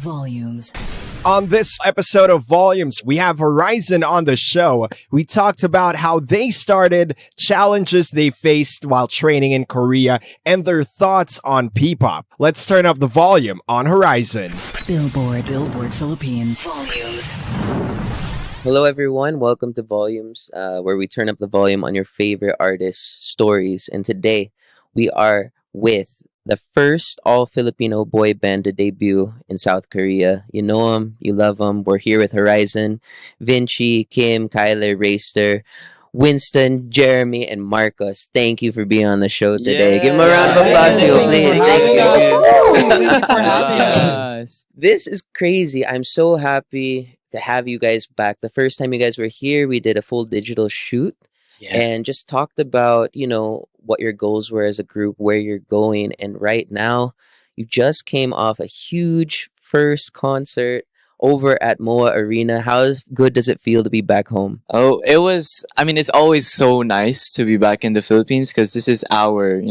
Volumes. On this episode of Volumes, we have HORI7ON on the show. We talked about how they started, challenges they faced while training in Korea, and their thoughts on P-pop. Let's turn up the volume on HORI7ON. Billboard Philippines. Volumes. Hello, everyone. Welcome to Volumes, where we turn up the volume on your favorite artists' stories. And today, we are with the first all-Filipino boy band to debut in South Korea. You know them, you love them. We're here with HORI7ON, Vinci, Kim, Kyler, Raster, Winston, Jeremy, and Marcos. Thank you for being on the show today. Give them a round of applause, people, please. Thank you. Thank you for having us. This is crazy. I'm so happy to have you guys back. The first time you guys were here, we did a full digital shoot and just talked about, what your goals were as a group, where you're going. And right now, you just came off a huge first concert over at MOA Arena. How good does it feel to be back home? Oh, it's always so nice to be back in the Philippines because this is our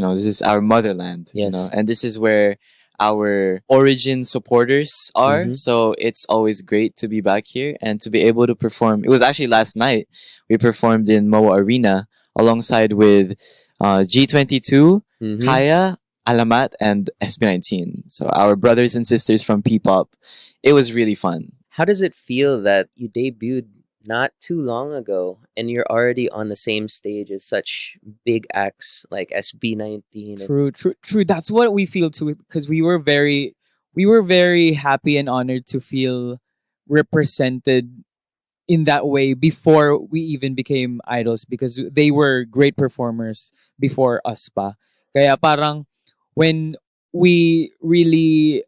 motherland. Yes. And this is where our origin supporters are. Mhm. So it's always great to be back here and to be able to perform. It was actually last night we performed in MOA Arena alongside with G22, Mhm. Kaya, Alamat, and SB19. So our brothers and sisters from P-pop. It was really fun. How does it feel that you debuted not too long ago and you're already on the same stage as such big acts like SB19? True. That's what we feel too, because we were very happy and honored to feel represented in that way before we even became idols, because they were great performers before us pa. Kaya parang when we really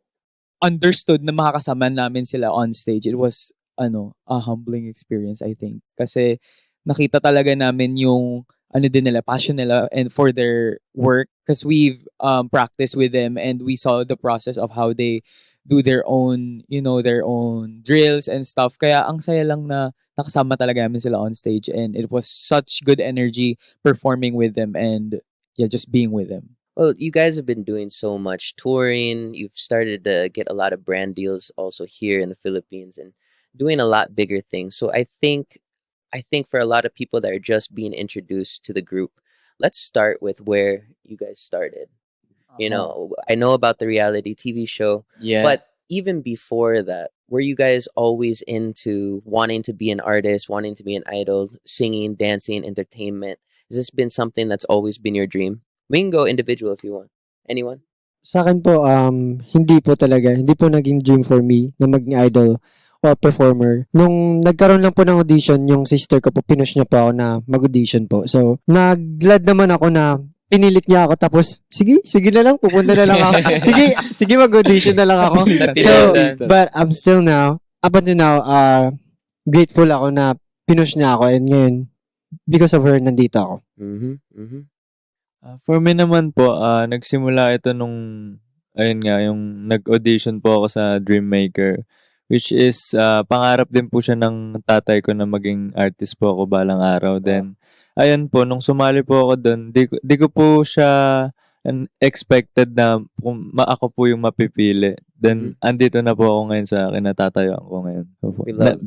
understood na makakasama namin sila on stage, it was a humbling experience, I think. Kasi nakita talaga namin yung passion nila and for their work, because we've practiced with them and we saw the process of how they do their own drills and stuff. Kaya ang saya lang na nakasama talaga namin sila on stage, and it was such good energy performing with them and just being with them. Well, you guys have been doing so much touring. You've started to get a lot of brand deals also here in the Philippines and doing a lot bigger things. So I think for a lot of people that are just being introduced to the group, let's start with where you guys started. I know about the reality TV show, Yeah. but even before that, were you guys always into wanting to be an artist, wanting to be an idol, singing, dancing, entertainment? Has this been something that's always been your dream? We can go individual if you want. Anyone? Sa akin po, hindi po talaga. Hindi po naging dream for me na maging idol o performer. Nung nagkaroon lang po ng audition, yung sister ko po, pinush niya po ako na mag-audition po. So, naglad naman ako na pinilit niya ako, tapos, sige na lang, pupunta na lang ako. Sige, mag-audition na lang ako. So, but I'm still now, up until now, grateful ako na pinush niya ako, and ngayon, because of her, nandito ako. Mm-hmm. Mm-hmm. For me naman po, nagsimula ito nung, yung nag-audition po ako sa Dreammaker, which is, pangarap din po siya ng tatay ko na maging artist po ako balang araw. Then, ayun po, nung sumali po ako doon, di ko po siya expected na ako po yung mapipili. Then, andito na po ako ngayon sa kinatatayuan ko ngayon. We love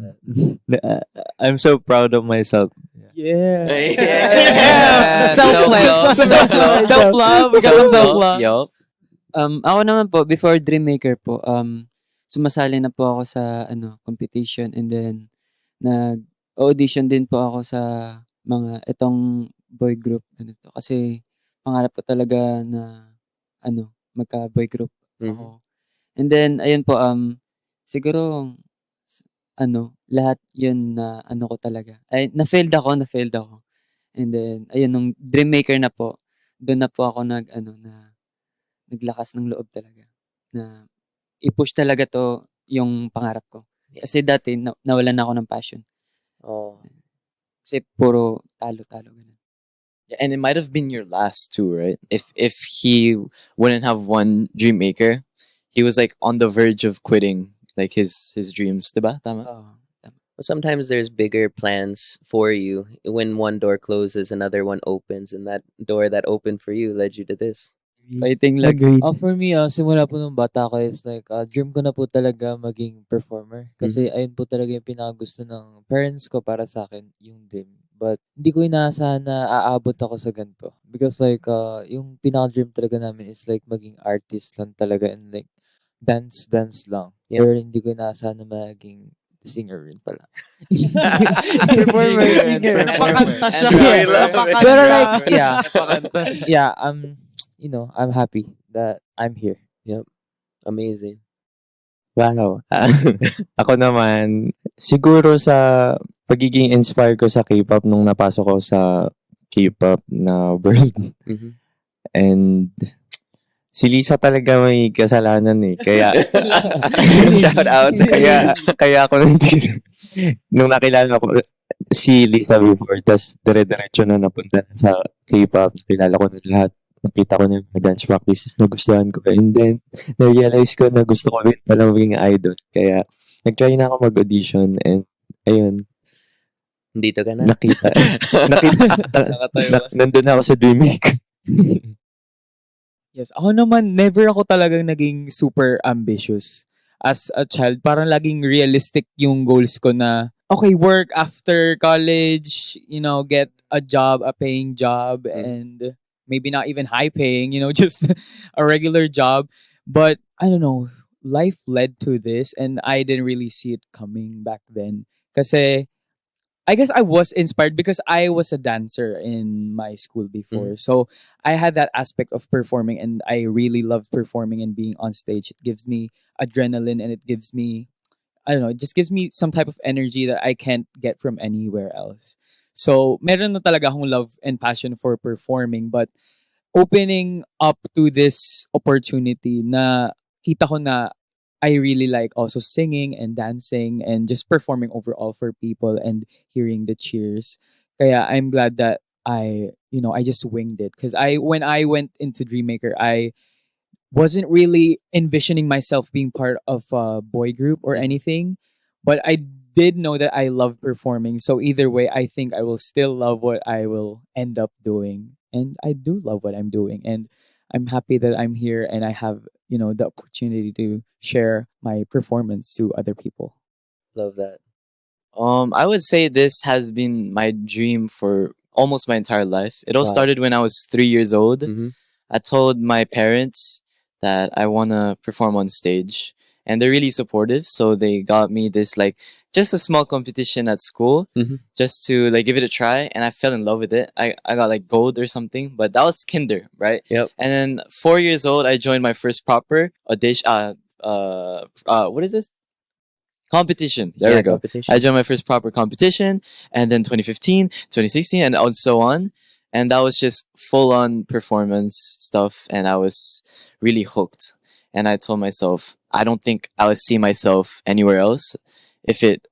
that. I'm so proud of myself. Yeah. Self-love. Self-love. We got some self-love. Yup. Ako naman po, before Dreammaker po, sumasali na po ako sa competition, and then nag-audition din po ako sa mga itong boy group kasi pangarap ko talaga na magka boy group ako. And then ayun po, siguro lahat yun na ko talaga. Ay na-failed ako. And then ayun, nung Dreammaker na po, doon na po ako naglakas ng loob talaga na i-push talaga to yung pangarap ko. Kasi dati nawalan na ako ng passion. Oh. Kasi puro talo-talo. Yeah, and it might have been your last too, right? If he wouldn't have won Dreammaker, he was like on the verge of quitting like his dreams, diba? Tama? Oo. Well, sometimes there's bigger plans for you. When one door closes, another one opens, and that door that opened for you led you to this. Fighting like Agreed. For me, simula po nung bata ko is like, dream ko na po talaga maging performer. Kasi ayun po talaga yung pinakagusto ng parents ko para sa akin, yung dream. But hindi ko inaasahan na aabot ako sa ganito. Because like, yung pinaka-dream talaga namin is like maging artist lang talaga and like dance lang. Yep. Pero hindi ko inaasahan na maging singer rin pala. Performer, singer. Napakanta siya. We love it. Pero like, yeah, I'm happy that I'm here. Amazing. Wow. Ako naman, siguro sa pagiging inspired ko sa K-pop nung napasok ko sa K-pop na world. Mhm. And si Lisa talaga may kasalanan eh. Kaya, Shout out. kaya ako nandito. Nung nakilala ko si Lisa before, tas dire-diretso na napunta na sa K-pop. Nakilala ko na lahat. Nakita ko na yung mga dance practice. Nagustuhan ko. And then, na-realize ko na gusto ko rin pala maging idol. Kaya, nag-try na ako mag-audition. And, ayun, Dito ka na. nakita. Nandun na ako sa Dreammaker. Yes, ako naman, never ako talagang naging super ambitious. As a child, parang laging realistic yung goals ko na, okay, work after college, get a job, a paying job, and maybe not even high paying, just a regular job. But, I don't know, life led to this, and I didn't really see it coming back then. Kasi, I guess I was inspired because I was a dancer in my school before. So I had that aspect of performing and I really love performing and being on stage. It gives me adrenaline and it gives me, I don't know, it just gives me some type of energy that I can't get from anywhere else. So meron na talaga akong love and passion for performing, but opening up to this opportunity na kita ko na I really like also singing and dancing and just performing overall for people and hearing the cheers. Kaya I'm glad that I just winged it. Because when I went into Dreammaker, I wasn't really envisioning myself being part of a boy group or anything. But I did know that I love performing. So either way, I think I will still love what I will end up doing. And I do love what I'm doing. And I'm happy that I'm here and I have, the opportunity to share my performance to other people. Love that. I would say this has been my dream for almost my entire life. It all Wow. started when I was 3 years old. Mhm. I told my parents that I want to perform on stage, and they're really supportive. So they got me this just a small competition at school, just to give it a try, and I fell in love with it. I got gold or something, but that was kinder, right? Yep. And then 4 years old, I joined my first proper audition. What is this? Competition. There we go. Competition. I joined my first proper competition, and then 2015, 2016, and so on. And that was just full on performance stuff, and I was really hooked. And I told myself, I don't think I would see myself anywhere else if it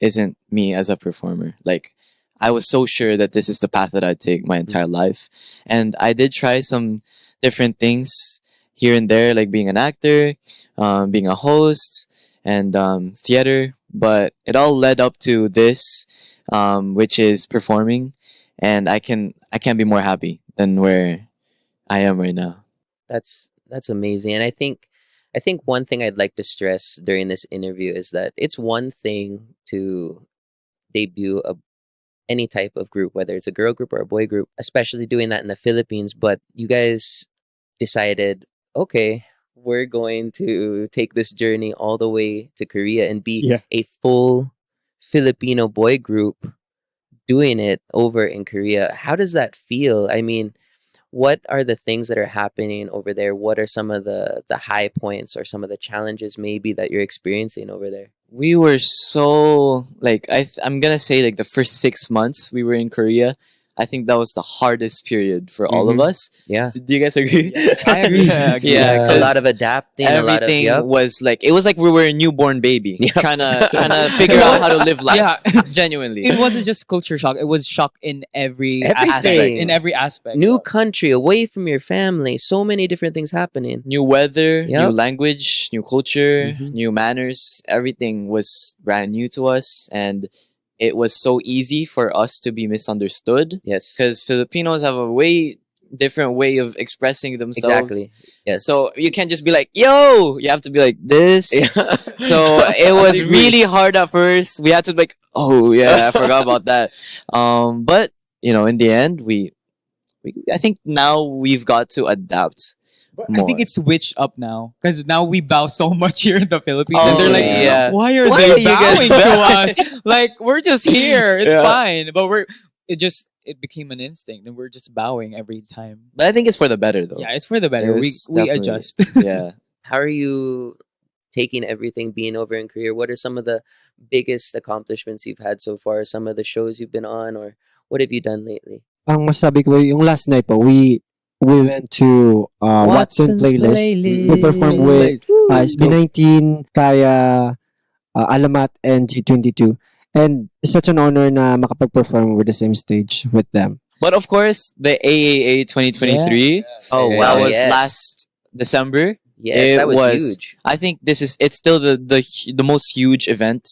isn't me as a performer. I was so sure that this is the path that I'd take my entire life. And I did try some different things here and there, like being an actor, being a host, and theater. But it all led up to this, which is performing. And I can't be more happy than where I am right now. That's amazing. And I think one thing I'd like to stress during this interview is that it's one thing to debut any type of group, whether it's a girl group or a boy group, especially doing that in the Philippines. But you guys decided, okay, we're going to take this journey all the way to Korea and be a full Filipino boy group doing it over in Korea. How does that feel? I mean, what are the things that are happening over there? What are some of the high points or some of the challenges maybe that you're experiencing over there? We were so I'm gonna say the first 6 months we were in Korea, I think that was the hardest period for all of us. Yeah. Do you guys agree? I agree. Yeah, A lot of adapting, a lot of everything yep. was it was like we were a newborn baby Yep. trying to figure out how to live life. Yeah. Genuinely. It wasn't just culture shock. It was shock in every Everything. aspect. In every aspect. New country, away from your family, so many different things happening. New weather, new Yep. language, new culture, Mhm. new manners. Everything was brand new to us, and it was so easy for us to be misunderstood Yes. because Filipinos have a way different way of expressing themselves. Exactly. Yes. So you can't just be like, yo, you have to be like this. Yeah. So it was really hard at first. We had to be like, oh yeah, I forgot about that. But you know, in the end, I think now we've got to adapt But more. I think it's switched up now because now we bow so much here in the Philippines, Oh, and they're like, yeah. "Why are Why they are you guys bowing to us? Like we're just here. It's Yeah. fine." But it became an instinct, and we're just bowing every time. But I think it's for the better though. Yeah, it's for the better. It We was we definitely- adjust. Yeah. How are you taking everything being over in Korea? What are some of the biggest accomplishments you've had so far? Some of the shows you've been on, or what have you done lately? Ang masabi ko, yung last night po, we went to Watson's Playlist. We performed with SB19, Kaya, Alamat, and G22. And it's such an honor na makapag-perform with the same stage with them. But of course, the AAA 2023. Oh, That wow, was yes. last December. Yes, It that was was- huge. I think it's still the most huge event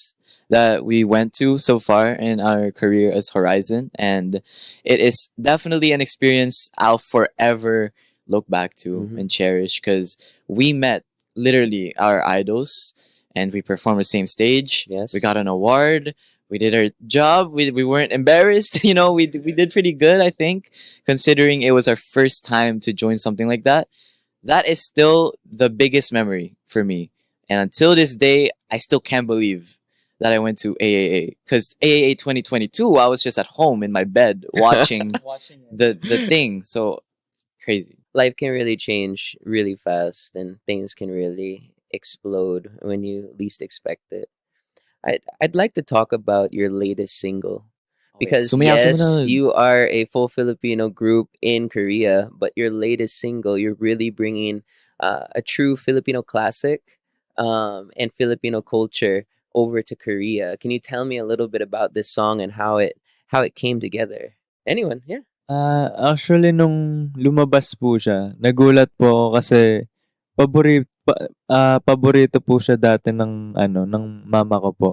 that we went to so far in our career as Horizon, and it is definitely an experience I'll forever look back to Mhm. and cherish because we met literally our idols and we performed the same stage. Yes. We got an award. We did our job. We weren't embarrassed. You know, we did pretty good, I think, considering it was our first time to join something like that. That is still the biggest memory for me. And until this day, I still can't believe that I went to AAA. Because AAA 2022, I was just at home in my bed watching the thing. So crazy. Life can really change really fast, and things can really explode when you least expect it. I'd like to talk about your latest single. Because Sumayaw, yes, sumunod. you are a full Filipino group in Korea, but your latest single, you're really bringing a true Filipino classic and Filipino culture over to Korea. Can you tell me a little bit about this song and how it came together? Anyone? Yeah. Actually, nung lumabas po siya, nagulat po ako kasi paborito po siya dati ng mama ko po.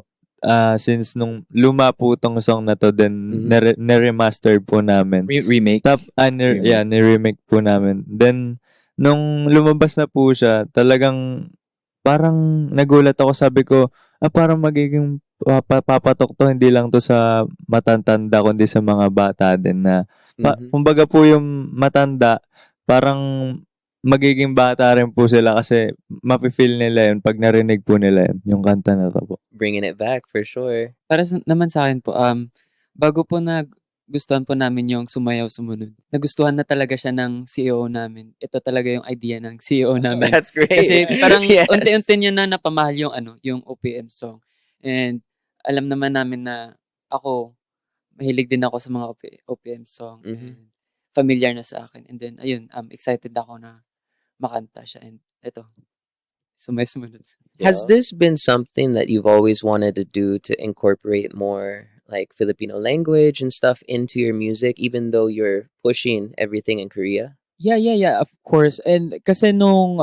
Since nung luma po tong song na to, then Mhm. nare-remaster po namin. Remake. Remake. Ni-remake po namin. Then, nung lumabas na po siya, talagang parang nagulat ako. Sabi ko, parang magiging papatok to, hindi lang to sa matatanda, kundi sa mga bata din na, Mhm. kumbaga po yung matanda, parang magiging bata rin po sila kasi mafe-feel nila yun pag narinig po nila yun, yung kanta na to po. Bringing it back for sure. Para naman sa akin po, bago po gustuhan po namin yung Sumayaw Sumunod, nagustuhan na talaga siya ng CEO namin. Ito talaga yung idea ng CEO namin. That's great. Kasi parang Yes. unti-unti niya na napamahal yung OPM song. And alam naman namin na ako, mahilig din ako sa mga OPM song. Mhm. And familiar na sa akin. And then, ayun, excited ako na makanta siya. And ito, Sumayaw Sumunod. Has this been something that you've always wanted to do, to incorporate more like Filipino language and stuff into your music, even though you're pushing everything in Korea? Yeah, of course. And kasi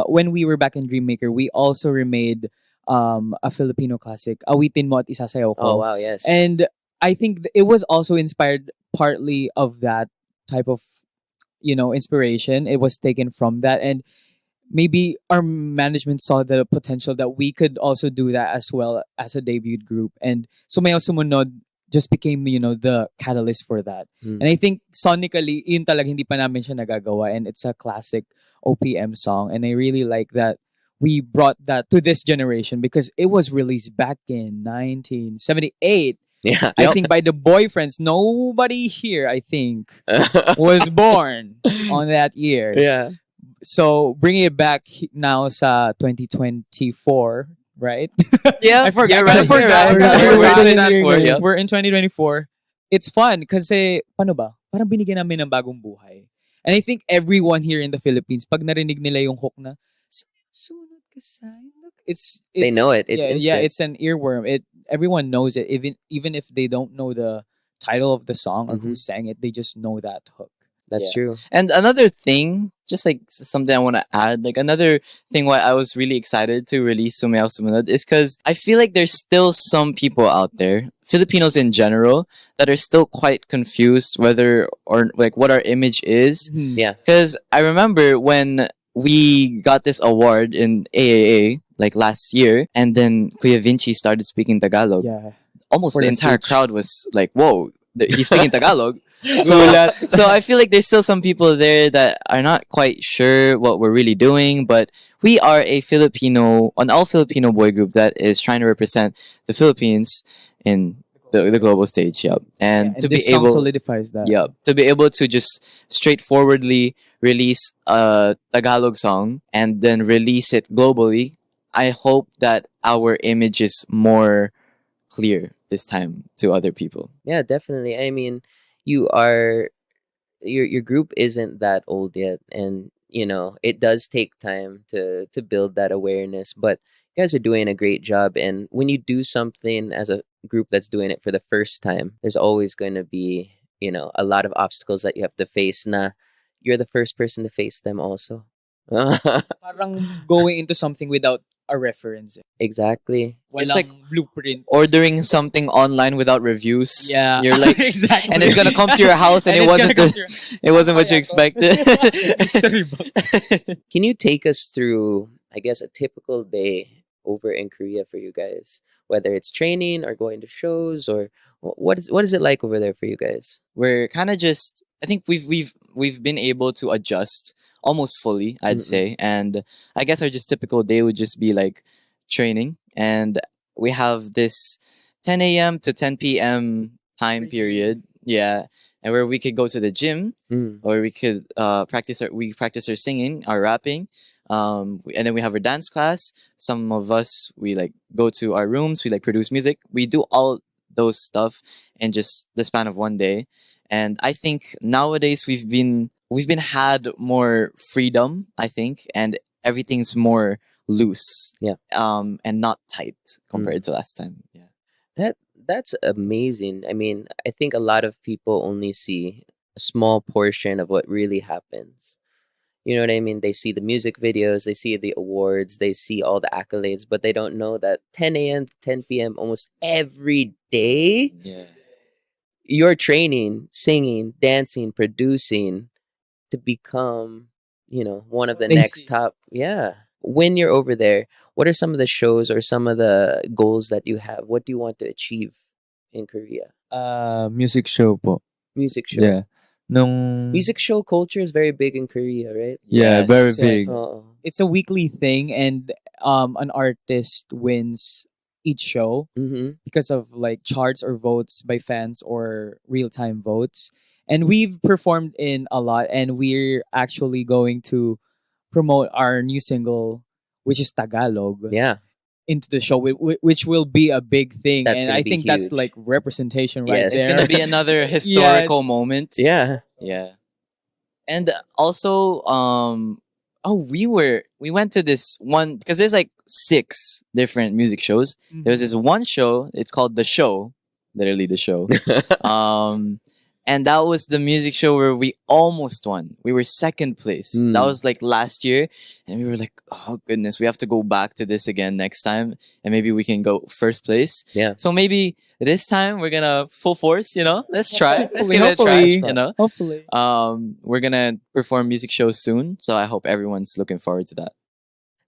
when we were back in Dreammaker, we also remade a Filipino classic, Awitin Mo at Isasayaw Ko. Oh wow, yes. And I think it was also inspired partly of that type of, inspiration. It was taken from that. And maybe our management saw the potential that we could also do that as well as a debut group. And Sumayaw Sumunod just became, the catalyst for that. Mm. And I think sonically, yun talaga hindi pa namin siya nagagawa. And it's a classic OPM song. And I really like that we brought that to this generation because it was released back in 1978. Yeah. I think by the Boyfriends. Nobody here, I think, was born on that year. Yeah. So bringing it back now sa 2024, right? Yeah, I forgot. you're right, I forgot. you're right. We're, We're in in that for, yeah. we're in 2024. It's fun kasi paano ba? Parang binigyan namin ng bagong buhay. And I think everyone here in the Philippines, pag narinig nila yung hook na sunod ka sa it's They know it. It's yeah, instant. it's an earworm. Everyone knows it, even if they don't know the title of the song or who sang it, they just know that hook. That's Yeah. true. And another thing, just like something I want to add, like another thing why I was really excited to release Sumayaw Sumunod is because I feel like there's still some people out there, Filipinos in general that are still quite confused whether or like what our image is. Yeah. Because I remember when we got this award in AAA like last year, and then Kuya Vinci started speaking Tagalog. Yeah. Almost For the the entire speech. crowd was like, "Whoa, he's speaking Tagalog." So, so I feel like there's still some people there that are not quite sure what we're really doing, but we are an all Filipino boy group that is trying to represent the Philippines in the global stage. Yep, and And to be this song able, solidifies that. yep, to be able to just straightforwardly release a Tagalog song and then release it globally. I hope that our image is more clear this time to other people. Yeah, definitely. I mean, you are your group isn't that old yet, and it does take time to build that awareness, but you guys are doing a great job. And when you do something as a group that's doing it for the first time, there's always going to be a lot of obstacles that you have to face. Na you're the first person to face them also. Parang going into something without a reference. Exactly. It's like blueprint. ordering something online without reviews. Yeah. You're like, exactly. and it's gonna come to your house, and, And it it's gonna wasn't come the, to your- it wasn't what you Mamaya to. expected. Mystery box. Can you take us through, I guess, a typical day over in Korea for you guys? Whether it's training or going to shows, or what is it like over there for you guys? We're kind of just. I think we've been able to adjust almost fully, I'd Mm-mm. say, and I guess our just typical day would just be like training, and we have this 10 a.m. to 10 p.m. time period. Yeah, and where we could go to the gym, Mm. or we could practice our singing, our rapping, and then we have our dance class. Some of us we like go to our rooms, we like produce music, we do all those stuff in just the span of one day. And I think nowadays we've been had more freedom, I think, and everything's more loose, Yeah. and not tight compared to last time. Yeah. That's amazing. I mean, I think a lot of people only see a small portion of what really happens. You know what I mean? They see the music videos, they see the awards, they see all the accolades, but they don't know that 10 a.m. to 10 p.m. almost every day Yeah. you're training, singing, dancing, producing to become, one of the They next see. top. Yeah. When you're over there, what are some of the shows or some of the goals that you have? What do you want to achieve in Korea? Music show po. Music show. Yeah. Nung Music show culture is very big in Korea, right? yeah, very Yes. big. Oo. It's a weekly thing, and an artist wins each show Mhm. because of like charts or votes by fans or real time votes. And we've performed in a lot, and we're actually going to promote our new single, which is Tagalog, Yeah. into the show, which will be a big thing. That's And gonna I be think that's huge. like representation right Yes. It's there. gonna be another historical moment. Yeah. Yeah. And also, we went to this one because there's like 6 different music shows. There was this one show. It's called The Show, literally the show. And that was the music show where we almost won. We were second place. Mm. That was like last year, and we were like, "Oh goodness, we have to go back to this again next time, and maybe we can go first place." Yeah. So maybe this time we're gonna full force. Let's try. Let's Hopefully, give it a try. hopefully. Hopefully. We're gonna perform music shows soon, so I hope everyone's looking forward to that.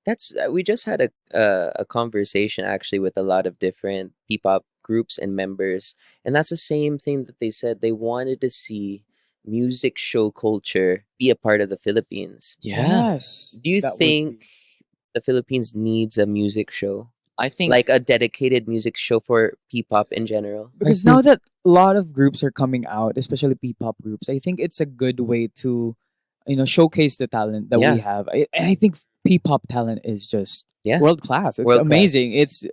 That's we just had a conversation actually with a lot of different P-pop groups and members, and that's the same thing that they said. They wanted to see music show culture be a part of the Philippines. Yes. Do you That would think be- the Philippines needs a music show? I think Like a dedicated music show for P-pop in general? Because now that a lot of groups are coming out, especially P-pop groups, I think it's a good way to, showcase the talent that Yeah. we have. And I think P-pop talent is just Yeah. world class. It's World class. amazing. It's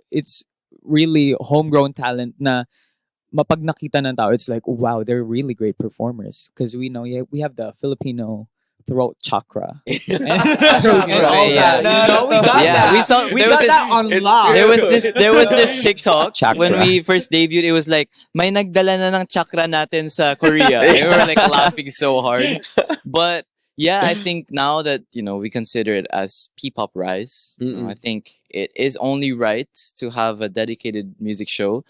really homegrown talent na mapag nakita ng tao, it's like, wow, they're really great performers. Because we know, we have the Filipino throat chakra. And all yeah. that. We got Yeah, that. we saw- we there got was that on lock. there was this TikTok Chakra. when we first debuted. It was like, may nagdala na ng chakra natin sa Korea. We were like laughing so hard. But yeah, I think now that we consider it as P-pop rise, Mm-mm. I think it is only right to have a dedicated music show.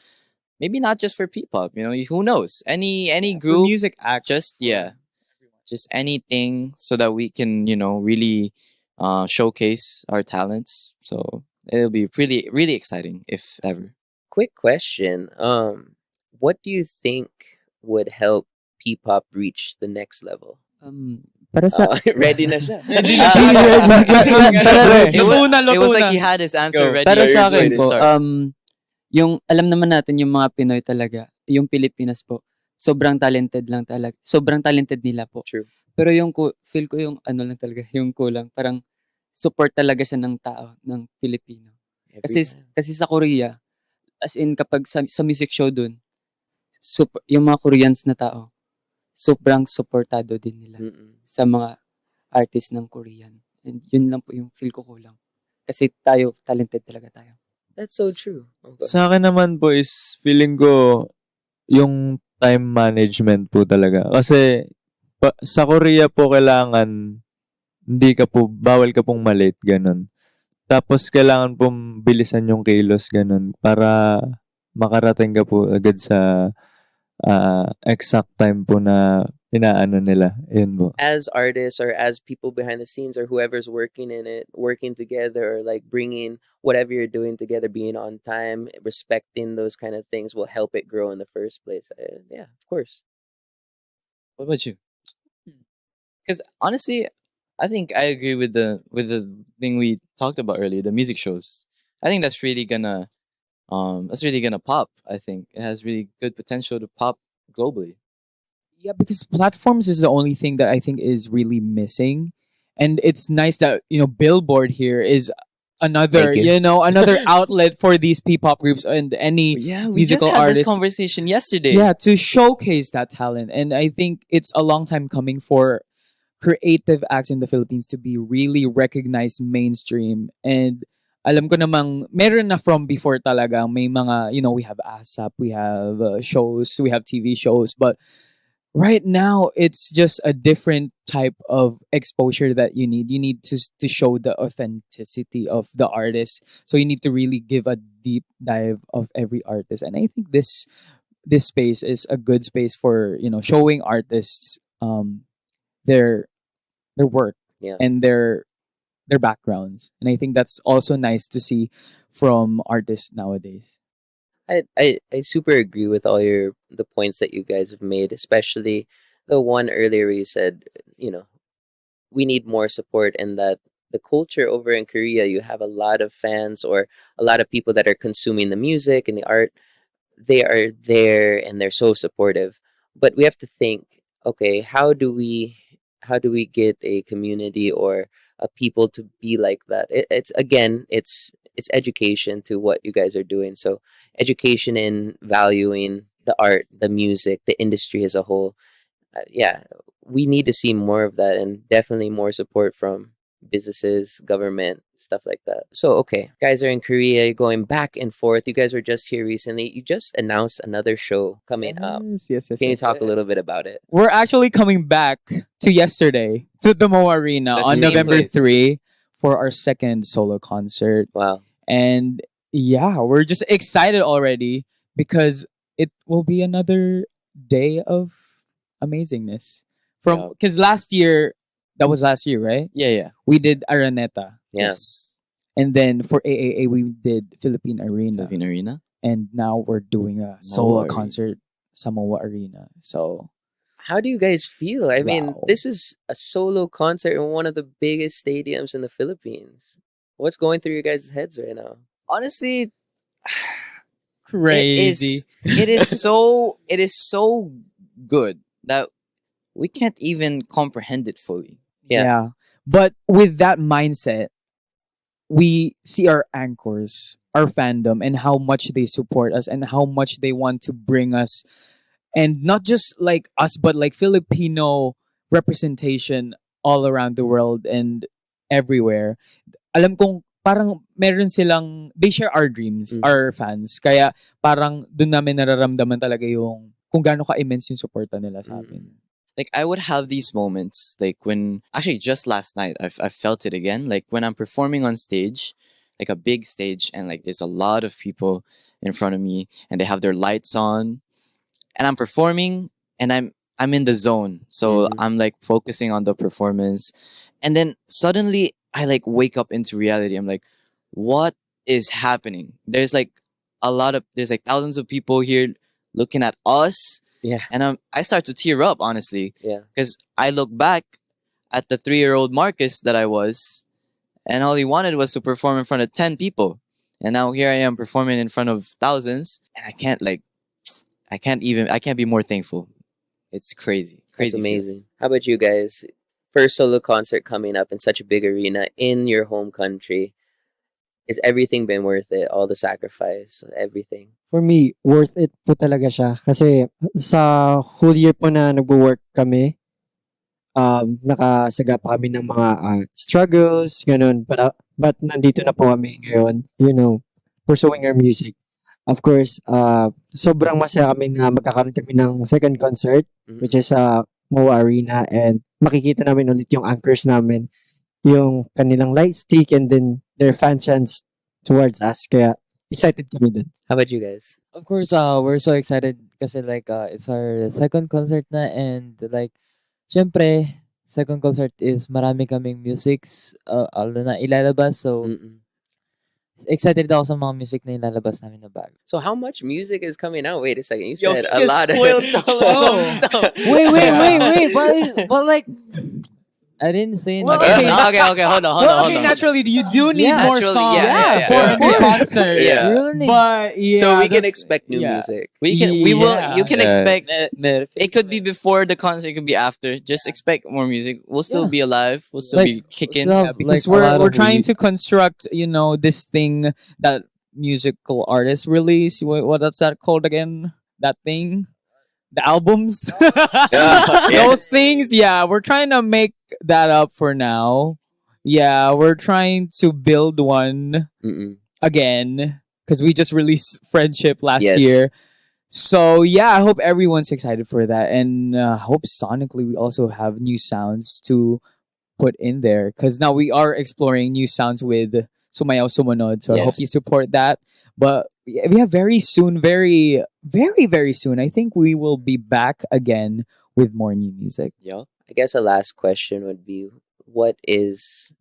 maybe not just for P-pop, who knows? Any For group, music acts. just anything so that we can, really showcase our talents. So it'll be really, really exciting if ever. Quick question. What do you think would help P-pop reach the next level? Para sa Ready na siya. It was like he had his answer Go. ready. Para sa Ready akin to po, start. yung alam naman natin yung mga Pinoy talaga, yung Pilipinas po, sobrang talented lang talaga. Sobrang talented nila po. True. Pero yung feel ko yung ano lang talaga, yung kulang, parang support talaga siya ng tao, ng Pilipino. Kasi sa Korea, as in kapag sa music show dun, yung mga Koreans na tao, sobrang supportado din nila sa mga artist ng Korean. And yun lang po yung feel ko kulang. Kasi tayo, talented talaga tayo. That's so true. Okay. Sa akin naman po is feeling ko yung time management po talaga. Kasi sa Korea po kailangan bawal ka pong malate, ganun. Tapos kailangan pong bilisan yung kilos, ganun, para makarating ka po agad sa exact time po na inaano nila. Yun po. As artists or as people behind the scenes or whoever's working in it, working together or like bringing whatever you're doing together, being on time, respecting those kind of things will help it grow in the first place. Yeah, of course. What about you? Because honestly, I think I agree with the thing we talked about earlier, the music shows. I think that's really gonna pop. I think it has really good potential to pop globally. Yeah, because platforms is the only thing that I think is really missing. And it's nice that, Billboard here is another, Thank you. another outlet for these P-pop groups and any We musical just had artists. this conversation yesterday. Yeah, to showcase that talent. And I think it's a long time coming for creative acts in the Philippines to be really recognized mainstream. And alam ko namang meron na from before talaga. May mga, we have ASAP, we have shows, we have TV shows. But right now, it's just a different type of exposure that you need. You need to show the authenticity of the artist. So you need to really give a deep dive of every artist. And I think this space is a good space for, showing artists their work and their backgrounds. And I think that's also nice to see from artists nowadays. I super agree with all the points that you guys have made, especially the one earlier where you said, we need more support, and that the culture over in Korea, you have a lot of fans or a lot of people that are consuming the music and the art. They are there and they're so supportive. But we have to think, okay, how do we get a community or a people to be like that? It's education to what you guys are doing. So education in valuing the art, the music, the industry as a whole. Yeah, we need to see more of that, and definitely more support from businesses, government, stuff like that. So, okay, guys are in Korea, you're going back and forth. You guys were just here recently. You just announced another show coming up. Yes. Can you talk a little bit about it? We're actually coming back to yesterday to the Mo Arena The on same November place. 3 for our second solo concert. Wow. And yeah, we're just excited already because it will be another day of amazingness. Because last year, that was last year, right? Yeah. We did Araneta. Yes. And then for AAA, we did Philippine Arena. Philippine Arena. And now we're doing a solo Arena. concert, Samoa Arena. So How do you guys feel? I mean, Wow. this is a solo concert in one of the biggest stadiums in the Philippines. What's going through your guys' heads right now? Honestly, crazy. it is so good that we can't even comprehend it fully. Yeah. But with that mindset, we see our anchors, our fandom, and how much they support us and how much they want to bring us. And not just like us, but like Filipino representation all around the world and everywhere. Alam kong parang meron silang, they share our dreams, our fans. Kaya parang dun namin nararamdaman talaga yung kung gaano ka-immense yung suporta nila sa amin. Like I would have these moments, like when actually just last night I felt it again. Like when I'm performing on stage, like a big stage, and like there's a lot of people in front of me, and they have their lights on, and I'm performing, and I'm in the zone. So Mhm. I'm like focusing on the performance, and then suddenly I like wake up into reality. I'm like, what is happening? There's like thousands of people here looking at us, Yeah. and I start to tear up, honestly, Yeah. because I look back at the 3-year-old Marcus that I was, and all he wanted was to perform in front of 10 people, and now here I am performing in front of thousands, and I can't be more thankful. It's crazy. That's Crazy feeling. amazing. How about you guys? First solo concert coming up in such a big arena in your home country. Is everything been worth it? All the sacrifice, everything. For me, worth it po talaga siya. Kasi sa whole year po na nagwo-work kami, nakasaga pa kami ng mga struggles, ganun. But nandito na po kami ngayon, pursuing our music. Of course, sobrang masaya kami na magkakaroon kami ng second concert, Mhm. which is sa MOA Arena, and makikita namin ulit yung anchors namin, yung kanilang light stick, and then their fan chants towards us. Kaya excited kami dun. How about you guys? Of course, we're so excited kasi like it's our second concert na, and like syempre second concert is marami kaming musics na ilalabas, so Mm-mm. excited ako sa mga music na ilalabas namin na bago. So how much music is coming out? Wait a second. You Yo, said he a just lot of spoiled all of some stuff. Wait, but like I didn't say Well, anything. okay. Okay, hold on. Naturally, you do need Yeah. more Naturally, songs yeah, to yeah, support yeah. a new concert. Yeah. Really? But yeah, So we can that's- expect new yeah. music. We will. Yeah. You can Yeah. expect. It could be before the concert. It could be after. Just expect more music. We'll still Yeah. be alive. We'll still Like, be kicking. still Yeah, have, because like, a lot we're of trying weed. to construct, this thing that musical artists release. What's that called again? That thing, the albums. Yeah. Those things. Yeah, we're trying to make that up for now. Yeah, we're trying to build one Mm-mm. again because we just released Friendship last Yes. year. So yeah, I hope everyone's excited for that, and hope sonically we also have new sounds to put in there because now we are exploring new sounds with Sumayaw Sumunod. So I hope you Yes. support that. But we have very soon, very very very soon. I think we will be back again with more new music. Yo. I guess a last question would be what does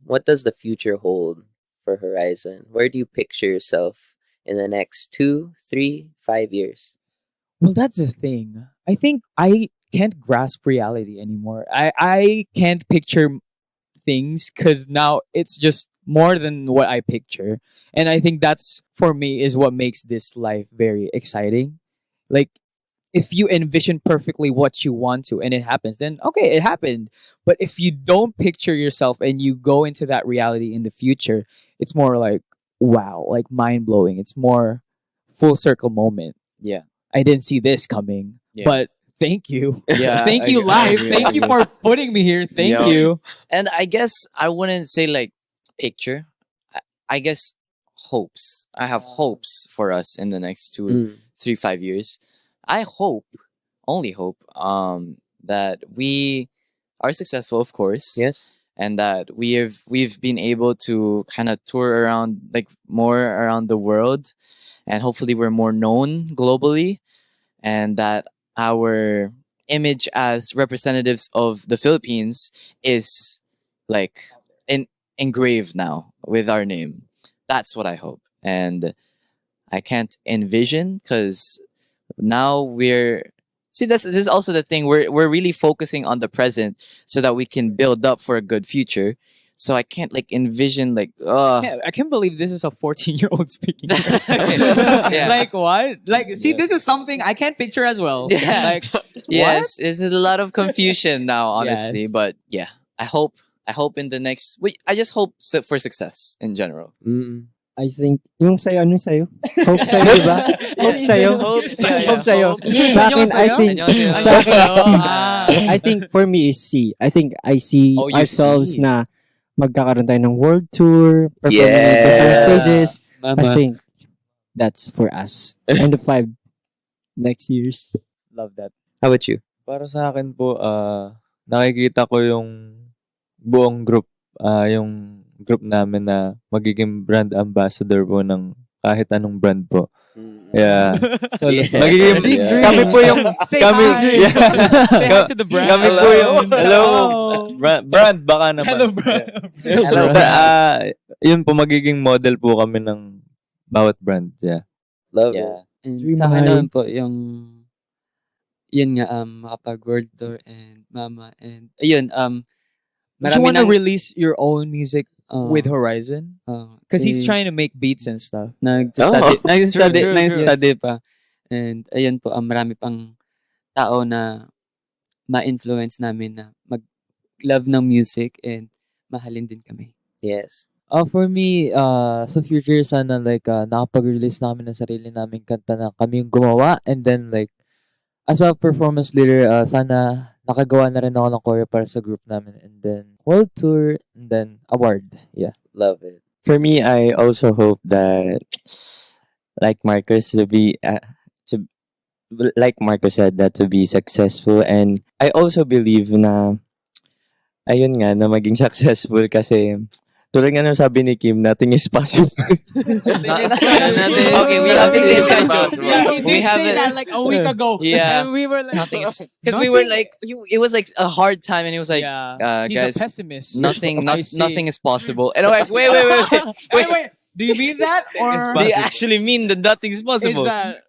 the future hold for Horizon? Where do you picture yourself in the next 2, 3, 5 years? Well, that's the thing. I think I can't grasp reality anymore. I can't picture things because now it's just more than what I picture. And I think that's for me is what makes this life very exciting. Like if you envision perfectly what you want to and it happens, then okay, it happened. But if you don't picture yourself and you go into that reality in the future, it's more like wow, like mind blowing. It's more full circle moment. Yeah. I didn't see this coming. Yeah. But thank you. Yeah. Thank you, I life. agree, Thank I you agree. for putting me here. Thank Yo. you. And I guess I wouldn't say like picture. I guess hopes. I have hopes for us in the next 2, Mm. 3, 5 years. I hope, only hope, that we are successful, of course. Yes. And that we've been able to kind of tour around like more around the world, and hopefully we're more known globally, and that our image as representatives of the Philippines is like engraved now with our name. That's what I hope. And I can't envision because now we're see this is also the thing we're really focusing on the present so that we can build up for a good future. So I can't like envision like I can't believe this is a 14-year-old speaking. Yeah. Like what? Like see, this is something I can't picture as well. Yeah. Like yes, there's a lot of confusion now, honestly. Yes. But yeah, I hope in the next I just hope for success in general. Mm. I think, yung sa'yo, anong sa'yo? Hope sa'yo, di ba? Hope sa'yo. Hope sa'yo. Hope sa'yo. Hope. Sa akin, I think, Annyeonghaseyo. sa akin, C. Ah. I think for me is C. I think I see Oh, you ourselves see. na magkakaroon tayo ng world tour, performing at different Yes. stages. I Mama. think that's for us. And the 5 next years. Love that. How about you? Para sa akin po, nakikita ko yung buong group, yung group namin na magiging brand ambassador po ng kahit anong brand po. Mm. Yeah. Solo song. Magiging, Big dream. kami po yung, Say kami, hi. yeah. Say hi to the brand. Kami po yung, hello, Hello. brand, baka naman. Hello, brand. Hello, yun po, magiging model po kami ng bawat brand. Yeah. Love it. And Dream sa akin high. naman po, yun nga, makapag World Tour and Mama. And, ayun, But you marami want to nang, release your own music with Horizon? Because he's trying to make beats and stuff. Nag-study, True. nag-study pa. And, ayun po, marami pang tao na ma-influence namin na mag-love ng music and mahalin din kami. Yes. For me, sa future, sana like nakapag-release namin ng sarili naming kanta na kami yung gumawa. And then like, as a performance leader, sana nakagawa na rin ako ng choreo para sa group namin. And then, world tour, and then award. Yeah. Love it. For me, I also hope that, like Marcus, like Marcus said, that to be successful. And I also believe na, ayun nga, na maging successful kasi, tulad nga nung sabi ni Kim, nothing is possible. Okay, we have this inside joke. We have it. that like a week ago. Yeah. And we were like, Nothing is because we were like, it was like a hard time, and he was like, yeah. He's guys, a pessimist. nothing, I see. nothing is possible. And I'm like, wait. Wait. Do you mean that? Or Do you actually mean that nothing is is possible? that?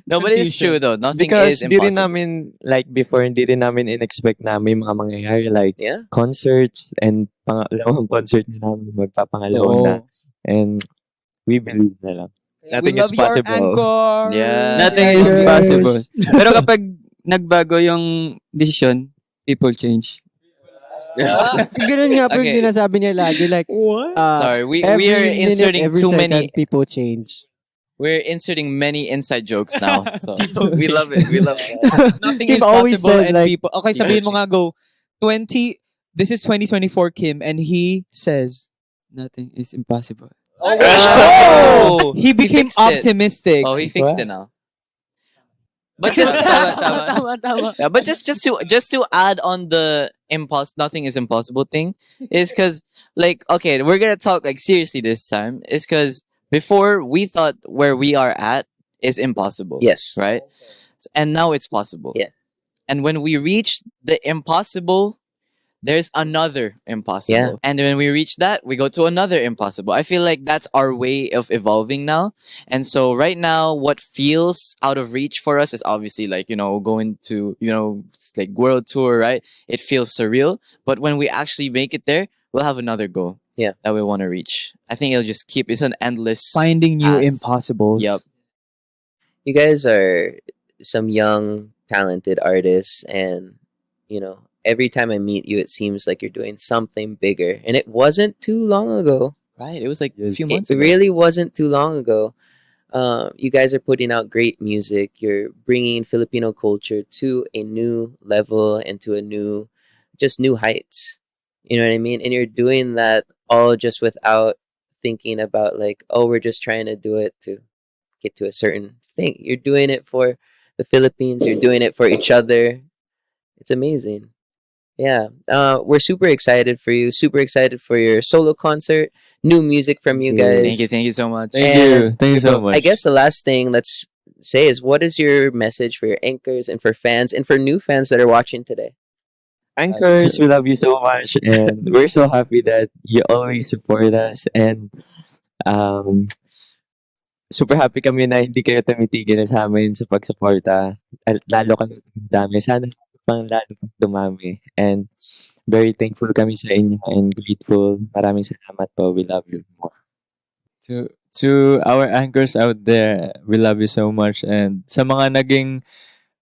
No, but it's true though. Nothing Because is di rin impossible. namin, like before, hindi rin namin in-expect na may mga mangyayari like Yeah. concerts and pangalawang concert na namin magpapangalawang na. And we believe na lang. Nothing we is love your possible. anchor. Yeah. Nothing is Yes. possible. Pero kapag nagbago yung decision, people change. Ganun nga po yung Okay. sinasabi niya lagi. Like, What? Sorry, we every are minute, inserting every too second, many. people change. We're inserting many inside jokes now. So we love it. We love it. Nothing Kim is always possible said, and like- people. Okay, sabihin mo nga go. This is 2024 Kim and he says Nothing is impossible. Oh, he became fixed it. optimistic. Oh, he fixed it now. But just yeah, but just to add on the nothing is impossible thing is because like okay, we're gonna talk like seriously this time. It's because before we thought where we are at is impossible. Yes. Right. And now it's possible. Yeah. And when we reach the impossible, there's another impossible. Yeah. And when we reach that, we go to another impossible. I feel like that's our way of evolving now. And so right now, what feels out of reach for us is obviously like, going to, it's like world tour, right? It feels surreal. But when we actually make it there, we'll have another goal. Yeah. That we want to reach. I think it'll just it's an endless Finding new path. impossibles. Yep. You guys are some young, talented artists, and every time I meet you, it seems like you're doing something bigger. And it wasn't too long ago. Right. It was like a Yes. few It months ago. really wasn't too long ago. You guys are putting out great music. You're bringing Filipino culture to a new level and to new heights. You know what I mean? And you're doing that all just without thinking about like, oh, we're just trying to do it to get to a certain thing. You're doing it for the Philippines. You're doing it for each other. It's amazing. Yeah. We're super excited for you. Super excited for your solo concert. New music from you guys. Thank you so much. Thank you so much. I guess the last thing let's say is, what is your message for your anchors and for fans and for new fans that are watching today? Anchors, we love you so much, and we're so happy that you always support us, and super happy kami na hindi kayo tumitigil sa amin sa pagsuporta. Lalo kami dami. Sana pang lalo pang dumami. And very thankful kami sa inyo and grateful. Maraming salamat po. We love you. To our anchors out there, we love you so much. And sa mga naging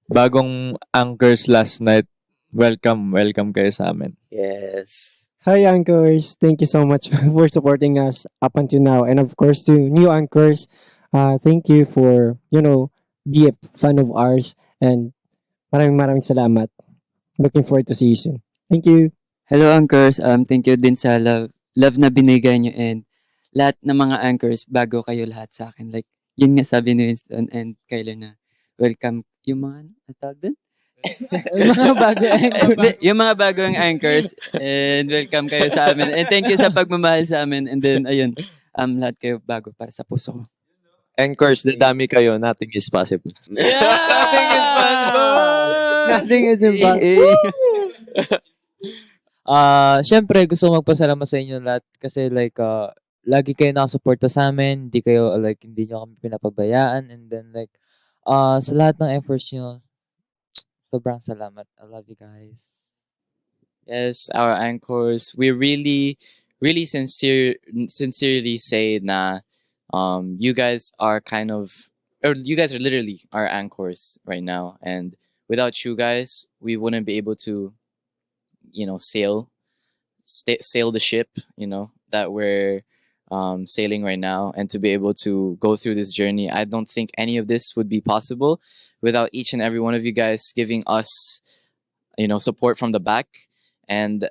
bagong anchors last night, welcome kayo sa amin. Yes. Hi, anchors. Thank you so much for supporting us up until now. And of course, to new anchors, thank you for, be a fan of ours. And maraming salamat. Looking forward to see you soon. Thank you. Hello, anchors. Thank you din sa love na binigay nyo and lahat ng mga anchors bago kayo lahat sa akin. Like, yun nga sabi ni Winston and Kyler na welcome yung mga, tawag din? Yung mga bagong anchors, and welcome kayo sa amin. And thank you sa pagmamahal sa amin. And then, ayun, lahat kayo bago para sa puso ko. Anchors, dadami kayo. Nothing is possible. Nothing is Nothing is impossible. Syempre, gusto ko magpasalamat sa inyo lahat kasi like, lagi kayo nakasuporta sa amin. Hindi kayo, like, hindi nyo kami pinapabayaan. And then, like, sa lahat ng efforts nyo, sobrang salamat. I love you guys. Yes, our anchors. We really, really sincerely say na you guys are you guys are literally our anchors right now. And without you guys, we wouldn't be able to, sail the ship, that we're sailing right now, and to be able to go through this journey. I don't think any of this would be possible without each and every one of you guys giving us, support from the back. And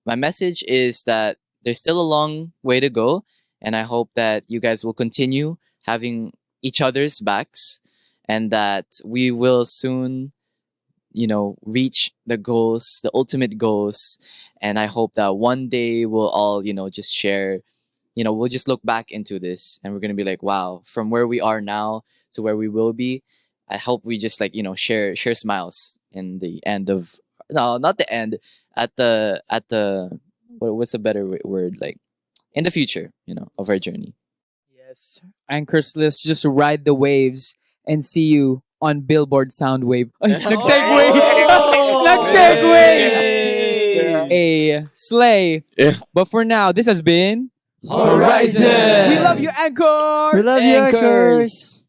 my message is that there's still a long way to go, and I hope that you guys will continue having each other's backs, and that we will soon, reach the goals, the ultimate goals. And I hope that one day we'll all, just share, we'll just look back into this and we're going to be like, wow, from where we are now to where we will be. I hope we just share smiles in the end of, no, not the end, at the what's a better word, like in the future, of our journey. Yes. Anchors, let's just ride the waves and see you on Billboard Soundwave. Ay, nag-segue! Nag-segue! A slay. Yeah. But for now, this has been Horizon! We love you, Anchor! We love you, Anchors.